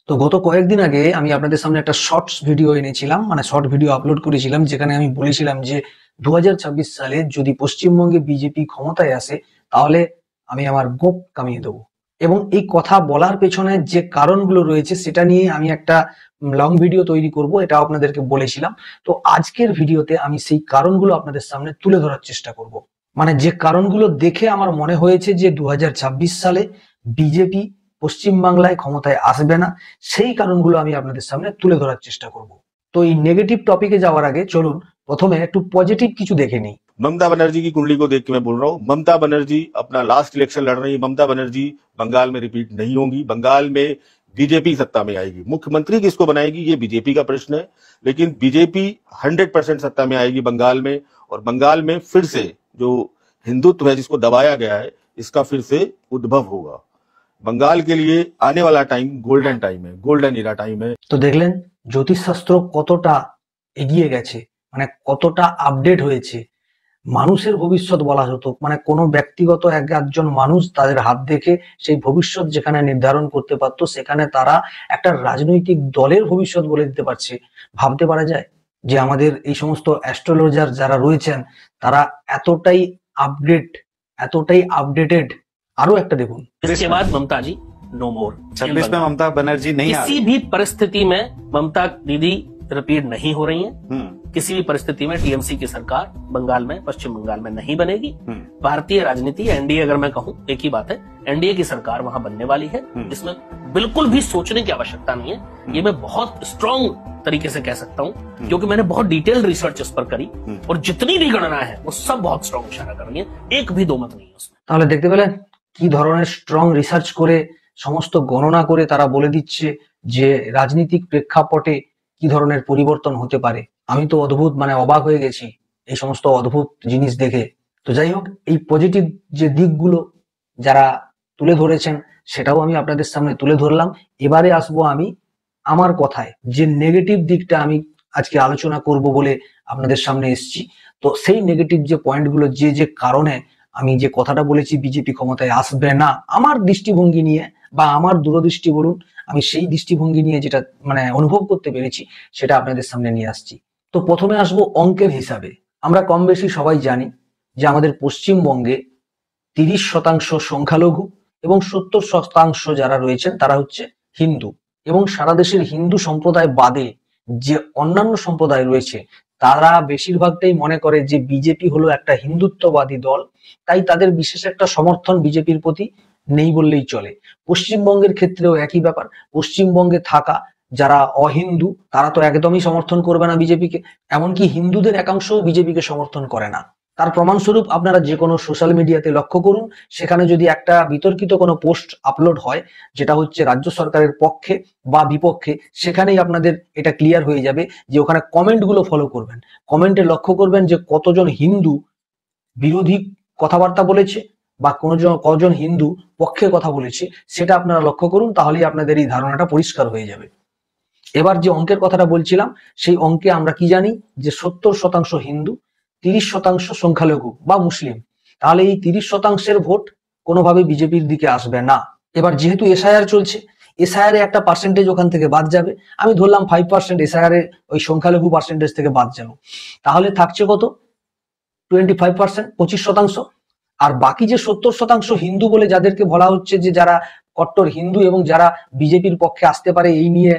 তো গত কয়েকদিন আগে আমি আপনাদের সামনে একটা শর্টস ভিডিও এনেছিলাম, মানে শর্ট ভিডিও আপলোড করেছিলাম, যেখানে আমি বলেছিলাম যে 2026 সালে যদি পশ্চিমবঙ্গে বিজেপি ক্ষমতায় আসে তাহলে আমি আমার গোপ কামিয়ে দেবো। এবং এই কথা বলার পেছনে যে কারণগুলো রয়েছে সেটা নিয়ে আমি একটা লং ভিডিও তৈরি করব, এটা আপনাদেরকে বলেছিলাম। তো আজকের ভিডিওতে আমি সেই কারণগুলো আপনাদের সামনে তুলে ধরার চেষ্টা করব, মানে যে কারণগুলো দেখে আমার মনে হয়েছে যে 2026 সালে বিজেপি পশ্চিমবাংলায় ক্ষমতায় আসবে না, সেই কারণগুলো আমি আপনাদের সামনে তুলে ধরার চেষ্টা করব। তো এই নেগেটিভ টপিকে যাওয়ার আগে চলুন প্রথমে একটু পজিটিভ কিছু দেখে নিই। ममता बनर्जी की कुंडली को देख के मैं बोल रहा हूँ, ममता बनर्जी अपना लास्ट इलेक्शन लड़ रही है। ममता बनर्जी बंगाल में रिपीट नहीं होगी। बंगाल में बीजेपी सत्ता में आएगी। मुख्यमंत्री किसको बनाएगी ये बीजेपी का प्रश्न है, लेकिन बीजेपी 100% सत्ता में आएगी बंगाल में। और बंगाल में फिर से जो हिंदुत्व है जिसको दबाया गया है, इसका फिर से उद्भव होगा। बंगाल के लिए आने वाला टाइम गोल्डन टाइम है, गोल्डन इरा टाइम है। তো দেখলেন জ্যোতিষশাস্ত্র কতটা এগিয়ে গেছে, মানে কতটা আপডেট হয়েছে। মানুষের ভবিষ্যৎ বলা হতো, মানে কোনো ব্যক্তিগত একজন মানুষ তাদের হাত দেখে সেই ভবিষ্যৎ যেখানে নির্ধারণ করতে পারতো, সেখানে তারা একটা রাজনৈতিক দলের ভবিষ্যৎ বলে দিতে পারছে। ভাবতে পারা যায় যে আমাদের এই সমস্ত অ্যাস্ট্রোলজার যারা রয়েছেন তারা এতটাই আপডেট, এতটাই আপডেটেড। আরো একটা দেখুন, इसके बाद ममता जी नो मोर। 26 में ममता बनर्जी नहीं आ किसी भी परिस्थिति में ममता दीदी रिपीट नहीं हो रही हैं। रही। किसी भी परिस्थिति में टीएमसी की सरकार बंगाल में, पश्चिम बंगाल में नहीं बनेगी। भारतीय राजनीति एनडीए, अगर मैं कहूं एक ही बात है, एनडीए की सरकार वहां बनने वाली है, जिसमें बिल्कुल भी सोचने की आवश्यकता नहीं है। ये मैं बहुत स्ट्रांग तरीके से कह सकता हूं, क्योंकि मैंने बहुत डिटेल रिसर्च इस पर करी और जितनी भी गणना है वो सब बहुत स्ट्रांग इशारा कर रही है, एक भी दो मत नहीं है उसमें। তাহলে দেখতে পেলেন কি ধরনের স্ট্রং রিসার্চ করে, সমস্ত গণনা করে তারা বলে দিচ্ছে যে রাজনৈতিক প্রেক্ষাপটে কি ধরনের পরিবর্তন হতে পারে। আমি তো অদ্ভুত, মানে অবাক হয়ে গেছি এই সমস্ত অদ্ভুত জিনিস দেখে। তো যাই হোক, এই পজিটিভ যে দিকগুলো যারা তুলে ধরেছেন সেটাও আমি আপনাদের সামনে তুলে ধরলাম। এবারে আসবো আমি আমার কথায়, যে নেগেটিভ দিকটা আমি আজকে আলোচনা করব বলে আপনাদের সামনে এসেছি। তো সেই নেগেটিভ যে পয়েন্টগুলো, যে যে কারণে আমি যে কথাটা বলেছি বিজেপি ক্ষমতায় আসবে না, আমার দৃষ্টিভঙ্গি নিয়ে বা আমার দূরদৃষ্টি বলুন, আমি সেই দৃষ্টিভঙ্গি নিয়ে যেটা মানে অনুভব করতে পেরেছি সেটা আপনাদের সামনে নিয়ে আসছি। তো প্রথমে আসবো অঙ্কের হিসাবে। আমরা কম বেশি সবাই জানি যে আমাদের পশ্চিমবঙ্গে 30% সংখ্যালঘু এবং 70% যারা রয়েছেন তারা হচ্ছে হিন্দু। এবং সারা দেশের হিন্দু সম্প্রদায় বাদে যে অন্যান্য সম্প্রদায় রয়েছে তারা বেশিরভাগটাই মনে করে যে বিজেপি হলো একটা হিন্দুত্ববাদী দল, তাই তাদের বিশেষ একটা সমর্থন বিজেপির প্রতি নেই বললেই চলে। পশ্চিমবঙ্গের ক্ষেত্রেও একই ব্যাপার। পশ্চিমবঙ্গে থাকা যারা অহিন্দু তারা তো একদমই সমর্থন করবে না বিজেপিকে, এমনকি হিন্দুদের একাংশও বিজেপিকে সমর্থন করে না। তার প্রমাণস্বরূপ আপনারা যে কোনো সোশ্যাল মিডিয়াতে লক্ষ্য করুন, সেখানে যদি একটা বিতর্কিত কোনো পোস্ট আপলোড হয় যেটা হচ্ছে রাজ্য সরকারের পক্ষে বা বিপক্ষে, সেখানেই আপনাদের এটা ক্লিয়ার হয়ে যাবে যে ওখানে কমেন্টগুলো ফলো করবেন। কমেন্টে লক্ষ্য করবেন যে কতজন হিন্দু বিরোধী কথাবার্তা বলেছে বা কজন হিন্দু পক্ষে কথা বলেছে, সেটা আপনারা লক্ষ্য করুন, তাহলেই আপনাদের এই ধারণাটা পরিষ্কার হয়ে যাবে। এবার যে অঙ্কের কথাটা বলছিলাম, সেই অঙ্কে আমরা কি জানি যে 70% হিন্দু, 30% সংখ্যালঘু বা মুসলিম। তাহলে এই 30%-এর ভোট কোনোভাবে বিজেপির দিকে আসবে না। এবার যেহেতু এসআইআর চলছে, এসআইআর এ একটা পার্সেন্টেজ ওখান থেকে বাদ যাবে। আমি ধরলাম 5% এসআইআর এর ওই সংখ্যালঘু পার্সেন্টেজ থেকে বাদ যাবে, তাহলে থাকছে কত? 25%, 25%। আর বাকি যে 70% হিন্দু বলে যাদেরকে বলা হচ্ছে, যে যারা কট্টর হিন্দু এবং যারা বিজেপির পক্ষে আসতে পারে, এই নিয়ে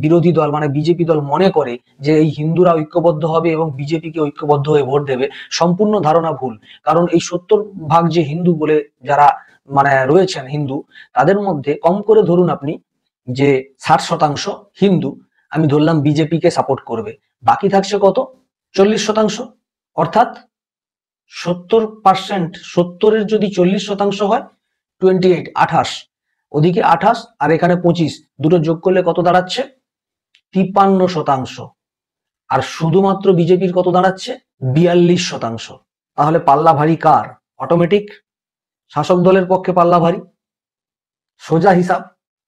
বিরোধী দল মানে বিজেপি দল মনে করে যে এই হিন্দুরা ঐক্যবদ্ধ হবে এবং বিজেপিকে ঐক্যবদ্ধ হয়ে ভোট দেবে, সম্পূর্ণ ধারণা ভুল। কারণ এই 70% যে হিন্দু বলে যারা মানে রয়েছেন হিন্দু, তাদের মধ্যে কম করে ধরুন আপনি যে 60% হিন্দু আমি ধরলাম বিজেপিকে সাপোর্ট করবে, বাকি থাকছে কত? 40%। অর্থাৎ 70%, 70-এর যদি 40% হয় 28, 28, ওদিকে 28 আর এখানে 25, দুটো যোগ করলে কত দাঁড়াচ্ছে? 53%। আর শুধুমাত্র বিজেপির কত দাঁড়াচ্ছে? 42%। তাহলে পাল্লা ভারী কার? অটোমেটিক শাসক দলের পক্ষে পাল্লা ভারী। সোজা হিসাব।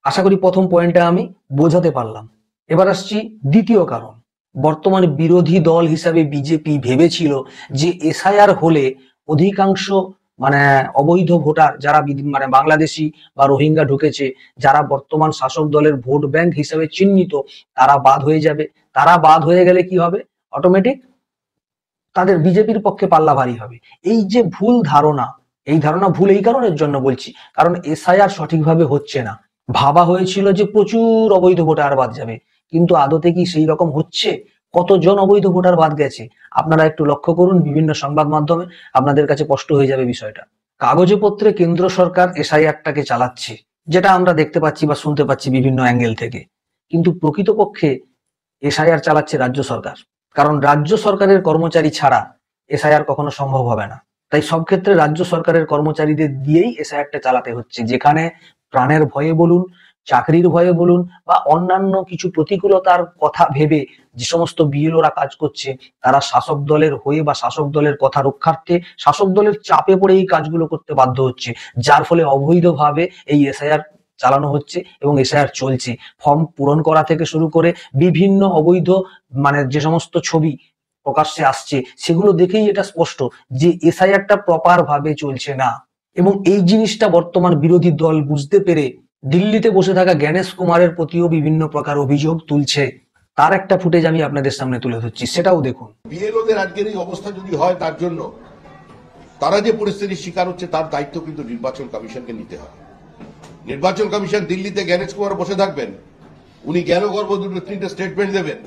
আশা করি প্রথম পয়েন্টটা আমি বোঝাতে পারলাম। এবার আসছি দ্বিতীয় কারণ। বর্তমানে বিরোধী দল হিসাবে বিজেপি ভেবেছিল যে এসআইআর হলে অধিকাংশ মানে অবৈধ ভোটার যারা মানে বাংলাদেশি বা রোহিঙ্গা ঢুকেছে, যারা বর্তমান শাসক দলের ভোট ব্যাংক হিসেবে চিহ্নিত, তারা বাদ হয়ে যাবে। তারা বাদ হয়ে গেলে কি হবে? অটোমেটিক তাদের বিজেপির পক্ষে পাল্লা ভারী হবে। এই যে ভুল ধারণা, এই ধারণা ভুল এই কারণের জন্য বলছি, কারণ এসআইআর সঠিকভাবে হচ্ছে না। ভাবা হয়েছিল যে প্রচুর অবৈধ ভোটার বাদ যাবে, কিন্তু আদতে কি সেই রকম হচ্ছে? কতজন অবৈধ ভোটার বাদ গেছে আপনারা একটু লক্ষ্য করুন বিভিন্ন সংবাদ মাধ্যমে, আপনাদের কাছে স্পষ্ট হয়ে যাবে বিষয়টা। কাগজে পত্রে কেন্দ্র সরকার এসআইআরটাকে চালাচ্ছে, যেটা আমরা দেখতে পাচ্ছি বা শুনতে পাচ্ছি বিভিন্ন অ্যাঙ্গেল থেকে, কিন্তু প্রকৃতপক্ষে এসআইআর চালাচ্ছে রাজ্য সরকার। কারণ রাজ্য সরকারের কর্মচারী ছাড়া এসআইআর কখনো সম্ভব হবে না। তাই সব ক্ষেত্রে রাজ্য সরকারের কর্মচারীদের দিয়েই এসআইআরটা চালাতে হচ্ছে, যেখানে প্রাণের ভয়ে বলুন, চাকরির ভয়ে বলুন, বা অন্যান্য কিছু প্রতিকূলতার কথা ভেবে যে সমস্ত বিএলওরা কাজ করছে, তারা শাসক দলের হয়ে বা শাসক দলের কথা রক্ষার্থে শাসক দলের চাপে পড়ে এই কাজগুলো করতে বাধ্য হচ্ছে, যার ফলে অবৈধভাবে এই এসআইআর চালানো হচ্ছে এবং এসআইআর চলছে। ফর্ম পূরণ করা থেকে শুরু করে বিভিন্ন অবৈধ মানে যে সমস্ত ছবি প্রকাশ্যে আসছে, সেগুলো দেখেই এটা স্পষ্ট যে এসআইআরটা প্রপার ভাবে চলছে না। এবং এই জিনিসটা বর্তমান বিরোধী দল বুঝতে পেরে দিল্লিতে বসে থাকা জ্ঞানেশ কুমারের প্রতিও বিভিন্ন প্রকার অভিযোগ তুলছে। তার একটা ফুটেজ আমি আপনাদের সামনে তুলে ধরছি, সেটাও দেখুন। বিএলওদের আজকের এই অবস্থা যদি হয়, তার জন্য তারা যে পরিস্থিতির শিকার হচ্ছে তার দায়িত্ব কিন্তু নির্বাচন কমিশনকে নিতে হবে। নির্বাচন কমিশন দিল্লিতে জ্ঞানেশ কুমার বসে থাকবেন, উনি জ্ঞানগর্ভ দুটো তিনটে স্টেটমেন্ট দেবেন,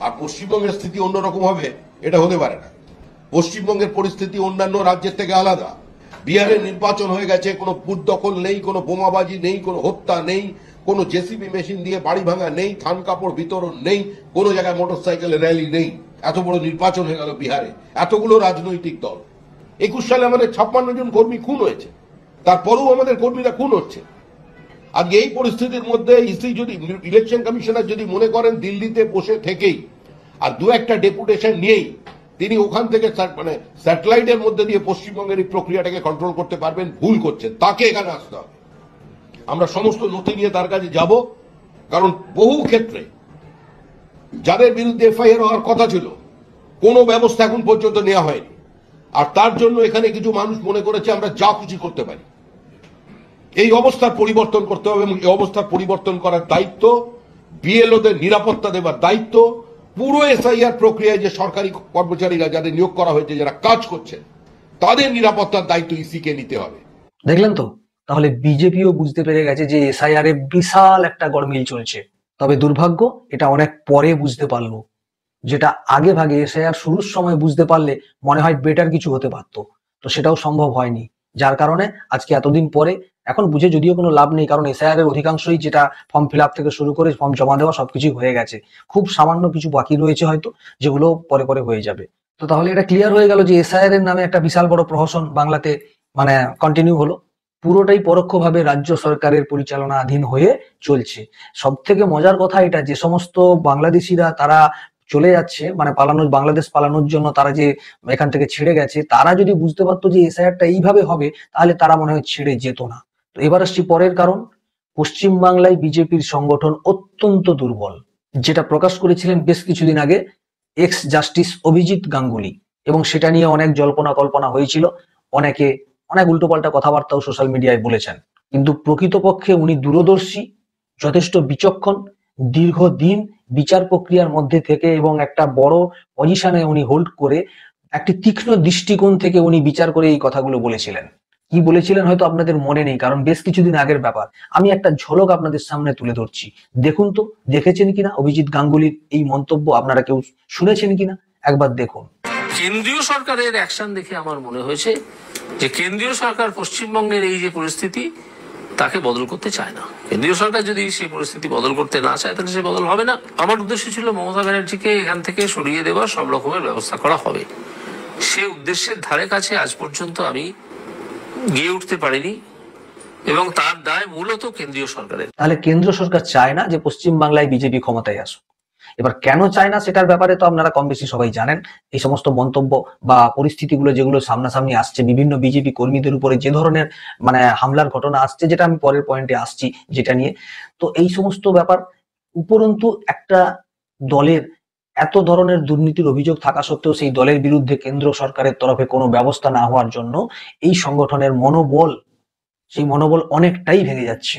আর পশ্চিমবঙ্গের স্থিতি অন্যরকম হবে, এটা হতে পারে না। পশ্চিমবঙ্গের পরিস্থিতি অন্যান্য রাজ্যের থেকে আলাদা। বিহারের নির্বাচন হয়ে গেছে, কোনো বুথ দখল নেই, কোনো বোমাবাজি নেই, কোনো হত্যা নেই, কোনো জেসিবি মেশিন দিয়ে বাড়ি ভাঙা নেই, থান কাপড় বিতরণ নেই, কোনো জায়গায় মোটরসাইকেলের র্যালি নেই। এত বড় নির্বাচন হয়ে গেল বিহারে, এতগুলো রাজনৈতিক দল। 21 সালে আমাদের 56 জন কর্মী খুন হয়েছে, তারপরেও আমাদের কর্মীরা খুন হচ্ছে। আজকে এই পরিস্থিতির মধ্যে ইসি যদি, ইলেকশন কমিশনার যদি মনে করেন দিল্লিতে বসে থেকেই আর দু একটা ডেপুটেশন নিয়েই তিনি ওখান থেকে মানে স্যাটেলাইটের মধ্যে দিয়ে পশ্চিমবঙ্গের এই প্রক্রিয়াটাকে কন্ট্রোল করতে পারবেন, ভুল করছেন। তাকে এখানে আসতে হবে। আমরা সমস্ত নথি নিয়ে তার কাছে যাব, কারণ বহু ক্ষেত্রে যাদের বিরুদ্ধে এফআইআর হওয়ার কথা ছিল কোনো ব্যবস্থা এখন পর্যন্ত নেওয়া হয়নি। আর তার জন্য এখানে কিছু মানুষ মনে করেছে আমরা যা খুশি করতে পারি। এই অবস্থার পরিবর্তন করতে হবে, এবং এই অবস্থার পরিবর্তন করার দায়িত্ব বিএলওদের, নিরাপত্তা দেওয়ার দায়িত্ব পুরো এসআইআর প্রক্রিয়ায় যে সরকারি কর্মচারীরা যাদের নিয়োগ করা হয়েছে, যারা কাজ করছেন, তাদের নিরাপত্তার দায়িত্ব ইসিকে নিতে হবে। দেখলেন তো? তাহলে বিজেপিও বুঝতে পেরে গেছে যে এসআইআর এ বিশাল একটা গড়মিল চলছে। তবে দুর্ভাগ্য, এটা অনেক পরে বুঝতে পারলো, যেটা আগে ভাগে এসআইআর শুরুর সময় বুঝতে পারলে মনে হয় বেটার কিছু হতে পারতো। তো সেটাও সম্ভব হয়নি, যার কারণে আজকে এতদিন পরে এখন বুঝে যদিও কোনো লাভ নেই, কারণ এসআইআর এর অধিকাংশই যেটা ফর্ম ফিল আপ থেকে শুরু করে ফর্ম জমা দেওয়া সবকিছু হয়ে গেছে। খুব সামান্য কিছু বাকি রয়েছে হয়তো, যেগুলো পরে পরে হয়ে যাবে। তো তাহলে এটা ক্লিয়ার হয়ে গেল যে এসআইআর এর নামে একটা বিশাল বড় প্রহসন বাংলাতে মানে কন্টিনিউ হলো। পুরোটাই পরোক্ষভাবে রাজ্য সরকারের পরিচালনাধীন হয়ে চলছে। সব থেকে মজার কথা এটা, যে সমস্ত বাংলাদেশিরা তারা চলে যাচ্ছে মানে পালানোর, বাংলাদেশ পালানোর জন্য তারা যে এখান থেকে ছেড়ে গেছে, তারা যদি বুঝতে পারতো যে এসআইআরটা এইভাবে হবে, তাহলে তারা মনে হয় ছেড়ে যেত না। তো এবার আসছি পরের কারণ। পশ্চিম বাংলায় বিজেপির সংগঠন অত্যন্ত দুর্বল, যেটা প্রকাশ করেছিলেন বেশ কিছুদিন আগে এক্স জাস্টিস অভিজিৎ গাঙ্গুলি, এবং সেটা নিয়ে অনেক জল্পনা কল্পনা হয়েছিল। অনেকে অনেক উল্টোপাল্টা কথাবার্তাও সোশ্যাল মিডিয়ায় বলেছেন, কিন্তু প্রকৃতপক্ষে উনি দূরদর্শী, যথেষ্ট বিচক্ষণ, দীর্ঘদিন বিচার প্রক্রিয়ার মধ্যে থেকে এবং একটা বড় পজিশনে উনি হোল্ড করে একটি তীক্ষ্ণ দৃষ্টিকোণ থেকে উনি বিচার করে এই কথাগুলো বলেছিলেন। কি বলেছিলেন হয়তো আপনাদের মনে নেই, কারণ বেশ কিছুদিন আগের ব্যাপার। আমি একটা ঝলক আপনাদের সামনে তুলে ধরছি, দেখুন তো দেখেছেন কিনা অভিজিৎ গাঙ্গুলির এই মন্তব্য, আপনারা কেউ শুনেছেন কিনা একবার দেখুন। কেন্দ্রীয় সরকারের অ্যাকশন দেখে আমার মনে হয়েছে যে কেন্দ্রীয় সরকার পশ্চিমবঙ্গের এই যে পরিস্থিতি তাকে বদল করতে চায় না। কেন্দ্রীয় সরকার যদি সেই পরিস্থিতি বদল করতে না চায়, তাহলে সে বদল হবে না। আমার উদ্দেশ্য ছিল মমতা ব্যানার্জিকে এখান থেকে সরিয়ে দেওয়ার সব রকমের ব্যবস্থা করা হবে। সে উদ্দেশ্যের ধারে কাছে আজ পর্যন্ত আমি গিয়ে উঠতে পারিনি, এবং তার দায় মূলত কেন্দ্রীয় সরকারের। তাহলে কেন্দ্র সরকার চায় না যে পশ্চিম বাংলায় বিজেপি ক্ষমতায় আসুক। এবার কেন চায় না সেটার ব্যাপারে তো আপনারা কম বেশি সবাই জানেন। এই সমস্ত মন্তব্য বা পরিস্থিতিগুলো যেগুলো সামনাসামনি আসছে, বিভিন্ন বিজেপি কর্মীদের উপরে যে ধরনের মানে হামলার ঘটনা আসছে, যেটা আমি পরের পয়েন্টে আসছি যেটা নিয়ে। তো এই সমস্ত ব্যাপার উপরন্তু একটা দলের এত ধরনের দুর্নীতির অভিযোগ থাকা সত্ত্বেও সেই দলের বিরুদ্ধে কেন্দ্র সরকারের তরফে কোনো ব্যবস্থা না হওয়ার জন্য এই সংগঠনের মনোবল, সেই মনোবল অনেকটাই ভেঙে যাচ্ছে।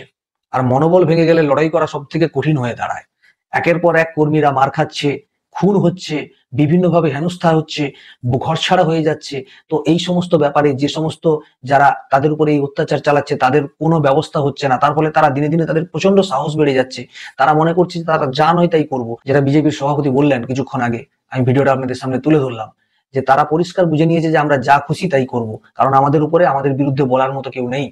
আর মনোবল ভেঙে গেলে লড়াই করা সব থেকে কঠিন হয়ে দাঁড়ায়। একের পর এক কর্মীরা মার খাচ্ছে, খুন হচ্ছে, বিভিন্নভাবে হেনস্থা হচ্ছে, ঘরছাড়া হয়ে যাচ্ছে। তো এই সমস্ত ব্যাপারে যে সমস্ত যারা তাদের উপরে এই অত্যাচার চালাচ্ছে তাদের কোনো ব্যবস্থা হচ্ছে না, তার ফলে তারা দিনে দিনে তাদের প্রচন্ড সাহস বেড়ে যাচ্ছে। তারা মনে করছে যে তারা যা নয় তাই করবো, যেটা বিজেপির সভাপতি বললেন কিছুক্ষণ আগে, আমি ভিডিওটা আপনাদের সামনে তুলে ধরলাম, যে তারা পরিষ্কার বুঝে নিয়েছে যে আমরা যা খুশি তাই করব, কারণ আমাদের উপরে আমাদের বিরুদ্ধে বলার মতো কেউ নেই।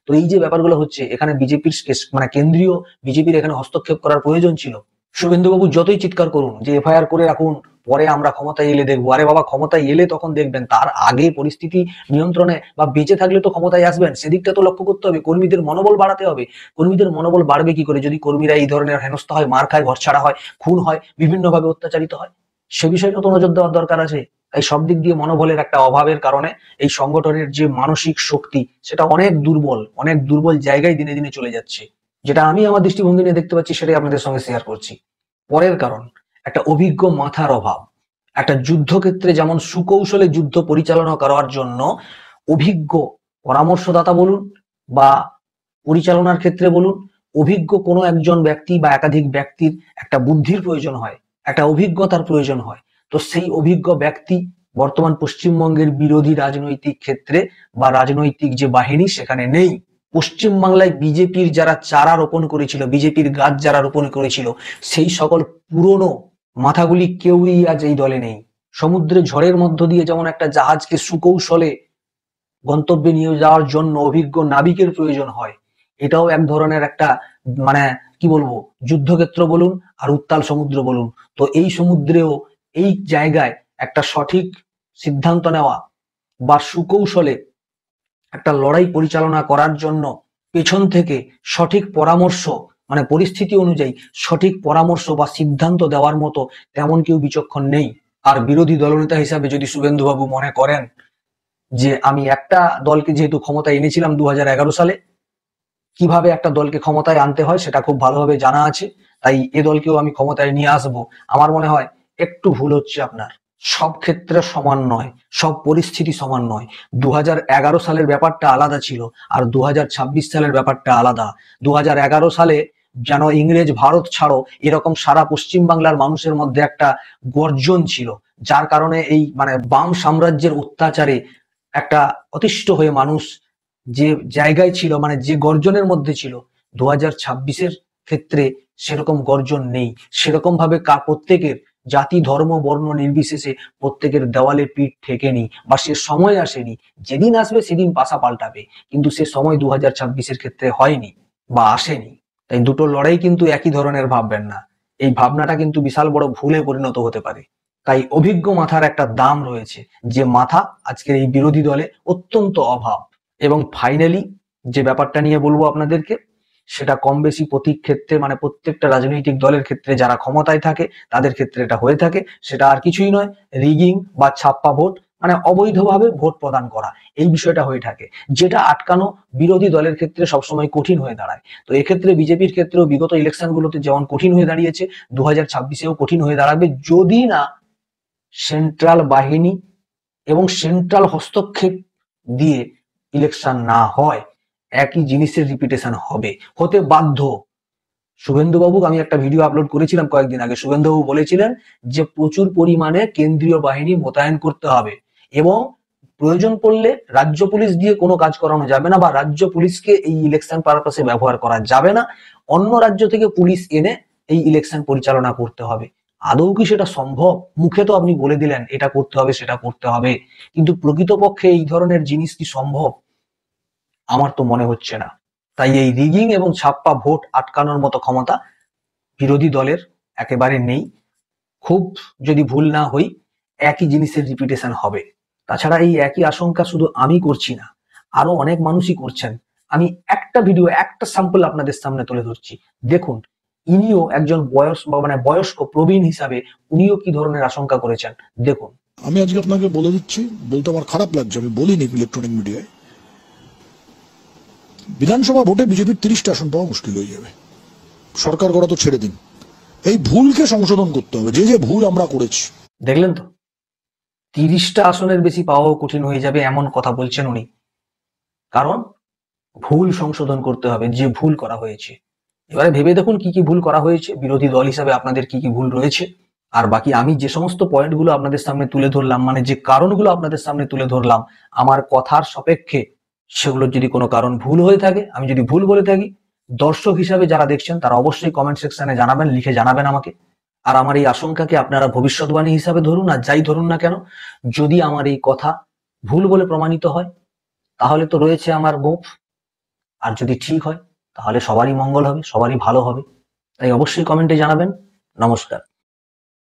তো এই যে ব্যাপারগুলো হচ্ছে, এখানে বিজেপির মানে কেন্দ্রীয় বিজেপির এখানে হস্তক্ষেপ করার প্রয়োজন ছিল। শুভেন্দুবাবু যতই চিৎকার করুন যে এফআইআর করে রাখুন, পরে আমরা ক্ষমতায় এলে দেখবো, আরে বাবা ক্ষমতায় এলে তখন দেখবেন, তার আগে পরিস্থিতি নিয়ন্ত্রণে বা বেঁচে থাকলে তো ক্ষমতায় আসবেন, সেদিকটা তো লক্ষ্য করতে হবে। কর্মীদের মনোবল বাড়াতে হবে। কর্মীদের মনোবল বাড়বে কি করে যদি কর্মীরা এই ধরনের হেনস্থা হয়, মার খায়, ঘরছাড়া হয়, খুন হয়, বিভিন্নভাবে অত্যাচারিত হয়? সে বিষয়টা তো নজর দেওয়ার দরকার আছে। তাই সব দিক দিয়ে মনোবলের একটা অভাবের কারণে এই সংগঠনের যে মানসিক শক্তি সেটা অনেক দুর্বল জায়গায় দিনে দিনে চলে যাচ্ছে। যেটা আমি আমার দৃষ্টিভঙ্গি নিয়ে দেখতে পাচ্ছি সেটাই আপনাদের সঙ্গে শেয়ার করছি। পরের কারণ, একটা অভিজ্ঞ মাথার অভাব। একটা যুদ্ধক্ষেত্রে যেমন সুকৌশলে যুদ্ধ পরিচালনা করার জন্য অভিজ্ঞ পরামর্শদাতা বলুন বা পরিচালনার ক্ষেত্রে বলুন, অভিজ্ঞ কোনো একজন ব্যক্তি বা একাধিক ব্যক্তির একটা বুদ্ধির প্রয়োজন হয়, একটা অভিজ্ঞতার প্রয়োজন হয়। তো সেই অভিজ্ঞ ব্যক্তি বর্তমান পশ্চিমবঙ্গের বিরোধী রাজনৈতিক ক্ষেত্রে বা রাজনৈতিক যে বাহিনী সেখানে নেই। পশ্চিমবাংলায় বিজেপির যারা চারা রোপণ করেছিল, বিজেপির গাছ যারা রোপণ করেছিল, সেই সকল পুরনো মাথাগুলি কেউই আজ এই দলে নেই। সমুদ্রে ঝড়ের মধ্য দিয়ে যেমন একটা জাহাজকে সুকৌশলে গন্তব্যে নিয়ে যাওয়ার জন্য অভিজ্ঞ নাবিকের প্রয়োজন হয়, এটাও এক ধরনের একটা মানে কি বলবো, যুদ্ধক্ষেত্র বলুন আর উত্তাল সমুদ্র বলুন। তো এই সমুদ্রেও এই জায়গায় একটা সঠিক সিদ্ধান্ত নেওয়া বা সুকৌশলে একটা লড়াই পরিচালনা করার জন্য পেছন থেকে সঠিক পরামর্শ, মানে পরিস্থিতি অনুযায়ী সঠিক পরামর্শ বা সিদ্ধান্ত দেওয়ার মতো তেমন কেউ বিচক্ষণ নেই। আর বিরোধী দলনেতা হিসাবে যদি শুভেন্দুবাবু মনে করেন যে আমি একটা দলকে যেহেতু ক্ষমতায় এনেছিলাম 2011 সালে, কিভাবে একটা দলকে ক্ষমতায় আনতে হয় সেটা খুব ভালোভাবে জানা আছে, তাই এ দলকেও আমি ক্ষমতায় নিয়ে আসবো, আমার মনে হয় একটু ভুল হচ্ছে আপনার। সব ক্ষেত্রে সমান নয়, সব পরিস্থিতি সমান নয়। 2011 সালের ব্যাপারটা আলাদা ছিল আর 2026 সালের ব্যাপারটা আলাদা। 2011 সালে যেন ইংরেজ ভারত ছাড়ো এরকম সারা পশ্চিম বাংলার মানুষের মধ্যে একটা গর্জন ছিল, যার কারণে এই মানে বাম সাম্রাজ্যের অত্যাচারে একটা অতিষ্ঠ হয়ে মানুষ যে জায়গায় ছিল, মানে যে গর্জনের মধ্যে ছিল, 2026-এর ক্ষেত্রে সেরকম গর্জন নেই। সেরকম ভাবে প্রত্যেকের জাতি ধর্ম বর্ণ নির্বিশেষে প্রত্যেকের দেওয়ালে পিঠ ঠেকেনি বা সে সময় আসেনি। যেদিন আসবে সেদিন পাশা পাল্টাবে, কিন্তু সে সময় 2026-এর ক্ষেত্রে হয়নি বা আসেনি। তাই দুটো লড়াই কিন্তু একই ধরনের ভাববেন না, এই ভাবনাটা কিন্তু বিশাল বড় ভুলে পরিণত হতে পারে। তাই অভিজ্ঞ মাথার একটা দাম রয়েছে, যে মাথা আজকের এই বিরোধী দলে অত্যন্ত অভাব। এবং ফাইনালি যে ব্যাপারটা নিয়ে বলবো আপনাদেরকে, সেটা কম বেশি প্রতি ক্ষেত্রে মানে প্রত্যেকটা রাজনৈতিক দলের ক্ষেত্রে যারা ক্ষমতায় থাকে তাদের ক্ষেত্রে এটা হয়ে থাকে। সেটা আর কিছুই নয়, রিগিং বা ছাপ্পা ভোট, মানে অবৈধভাবে ভোট প্রদান করা, এই বিষয়টা হয়ে থাকে, যেটা আটকানো বিরোধী দলের ক্ষেত্রে সবসময় কঠিন হয়ে দাঁড়ায়। তো এক্ষেত্রে বিজেপির ক্ষেত্রেও বিগত ইলেকশন গুলোতে যেমন কঠিন হয়ে দাঁড়িয়েছে, 2026-এও কঠিন হয়ে দাঁড়াবে, যদি না সেন্ট্রাল বাহিনী এবং সেন্ট্রাল হস্তক্ষেপ দিয়ে ইলেকশন না হয়। একই জিনিসের রিপিটেশন হতে বাধ্য। শুভেন্দুবাবু, আমি একটা ভিডিও আপলোড করেছিলাম কয়েকদিন আগে, শুভেন্দুবাবু বলেছিলেন যে প্রচুর পরিমাণে কেন্দ্রীয় বাহিনী মোতায়েন করতে হবে এবং প্রয়োজন পড়লে রাজ্য পুলিশ দিয়ে কোনো কাজ করানো যাবে না বা রাজ্য পুলিশকে এই ইলেকশন পারপাসে ব্যবহার করা যাবে না, অন্য রাজ্য থেকে পুলিশ এনে এই ইলেকশন পরিচালনা করতে হবে। আদৌ কি সেটা সম্ভব? মুখে তো আপনি বলে দিলেন এটা করতে হবে সেটা করতে হবে, কিন্তু প্রকৃতপক্ষে এই ধরনের জিনিস কি সম্ভব? আমার তো মনে হচ্ছে না। তাই এই রিগিং এবং ছাপ্পা ভোট আটকানোর মতো ক্ষমতা বিরোধী দলের একেবারে নেই। খুব যদি ভুল না হই, একই জিনিসের রিপিটেশন হবে। তাছাড়া এই একই আশঙ্কা শুধু আমি করছি না, আরো অনেক মানুষই করছেন। আমি একটা ভিডিও, একটা স্যাম্পল আপনাদের সামনে তুলে ধরছি, দেখুন ইনিও একজন বয়স্ক প্রবীণ হিসাবে উনিও কি ধরনের আশঙ্কা করেছেন, দেখুন। আমি আজকে আপনাকে বলে দিচ্ছি, বলতে আমার খারাপ লাগছে, আমি বলিনি ইলেকট্রনিক মিডিয়ায়, বিধানসভা ভোটে বিজেপির 30টা আসন পাওয়া মুশকিল হয়ে যাবে। সরকার গড়া তো ছেড়ে দিন, এই ভুলকে সংশোধন করতে হবে, যে যে ভুল আমরা করেছি। দেখলেন তো, 30টা আসনের বেশি পাওয়াও কঠিন হয়ে যাবে এমন কথা বলছেন উনি। কারণ ভুল সংশোধন করতে হবে, যে ভুল করা হয়েছে। এবারে ভেবে দেখুন কি কি ভুল করা হয়েছে, বিরোধী দল হিসাবে আপনাদের কি কি ভুল রয়েছে। আর বাকি আমি যে সমস্ত পয়েন্টগুলো আপনাদের সামনে তুলে ধরলাম, মানে যে কারণগুলো আপনাদের সামনে তুলে ধরলাম, আমার কথার সাপেক্ষে সেগুলোর যদি কোনো কারণ ভুল হয়ে থাকে, আমি যদি ভুল বলে থাকি, দর্শক হিসাবে যারা দেখছেন তারা অবশ্যই কমেন্ট সেকশনে জানাবেন, লিখে জানাবেন আমাকে। আর আমার এই আশঙ্কাকে আপনারা ভবিষ্যৎবাণী হিসাবে ধরুন, আর যাই ধরুন না কেন, যদি আমার এই কথা ভুল বলে প্রমাণিত হয় তাহলে তো রয়েছে আমার গোঁফ, আর যদি ঠিক হয় তাহলে সবারই মঙ্গল হবে, সবারই ভালো হবে। তাই অবশ্যই কমেন্টে জানাবেন। নমস্কার।